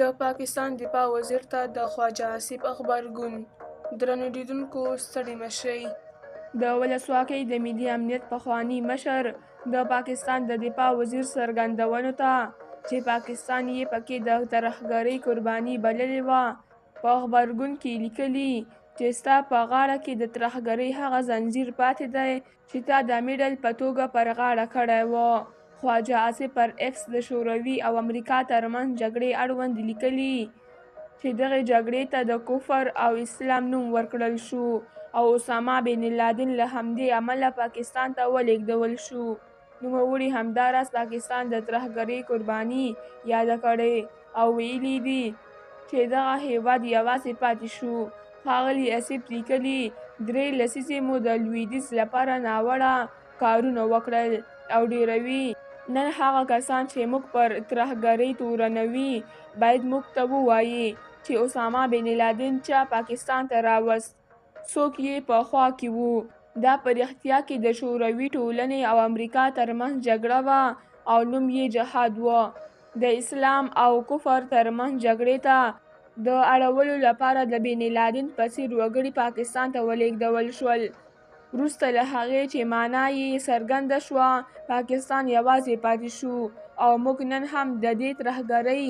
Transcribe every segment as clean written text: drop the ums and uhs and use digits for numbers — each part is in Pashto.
د پاکستان دفاع وزیر ته د خواجه آصف غبرګون. درنو لیدونکو ستړي مه شئ. د ولسواکۍ د ملي امنیت پخوانی مشر د پاکستان د دفاع وزیر څرګندونو ته چې پاکستان یې پکې د ترهګرۍ قرباني بللې وه، په غبرګون کې لیکلي چې ستا په غاړه کې د ترهګرۍ هغه زنځیر پاتې دی چې تا د میډل په توګه پر غاړه کړی و. خواجه آصف پر ایکس د شوروي او امریکا ترمنځ جګړې اړوند لیکلي چې دغې جګړې ته د کفر او اسلام نوم ورکړل شو او اسامه بن لادن له همدې امله پاکستان ته ولېږدول شو. نوموړي همداراز پاکستان د ترهګرۍ قرباني یاده کړې او ویلي دي چې دغه هیواد یوازې پاتې شو. ښاغلي آصف لیکلي 3 لسیزې مو د لویدیځ لپاره ناوړه کارونه وکړل او ډیروي. نن هغه کسان چې موږ پر ترهګرۍ تورنوي باید موږ ته ووایي چې اسامه بن لادن چا پاکستان ته راوست، څوک یې په خوا کې وو. دا په رښتیا کې د شوروي ټولنې او امریکا ترمنځ جګړه وه او نوم یې جهاد و. د اسلام او کفر ترمنځ جګړې ته د اړولو لپاره د بن لادن په څېر وګړي پاکستان ته ولېږدول شول. وروسته له هغې چې معنا یې څرګنده شوه، پاکستان یوازې پاتې شو او موږ نن هم د دې ترهګرۍ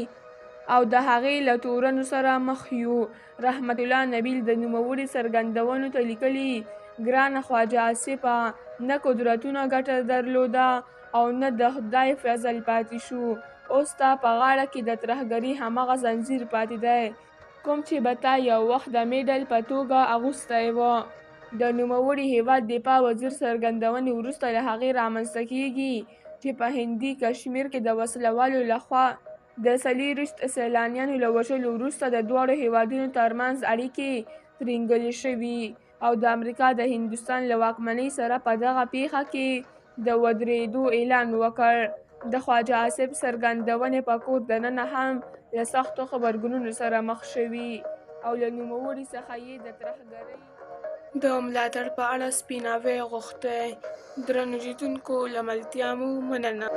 او د هغې له تورنو سره مخ یو. رحمت الله نبیل د نوموړي څرګندونو ته لیکلي ګرانه خواجه آصفه، نه قدرتونه ګټه درلوده او نه د خدای فضل پاتې شو. اوس ستا په غاړه کې د ترهګرۍ همغه زنځیر پاتې دی کوم چې به تا یو وخت د میډل په توګه اغوستی و. د نوموړي هیواد دفاع وزیر څرګندونې وروسته له هغې رامنځته کیږي چې په هندي کشمیر کې د وسلوالو لخوا د 24 سیلانیانو له وژلو وروسته د دواړو هیوادونو ترمنځ اړیکې ترینګلې شوي او د امریکا د هندوستان له واکمنۍ سره په دغه پیښه کې د ودرېدو اعلان وکړ. د خواجه آصف څرګندونې په کور دننه هم له سختو غبرګونونو سره مخ شوي او له نوموړي څخه یې د ترهګرۍ د ملاتړ په اړه سپیناوی غوښتی. درنو لیدونکو له ملتیا مو مننه.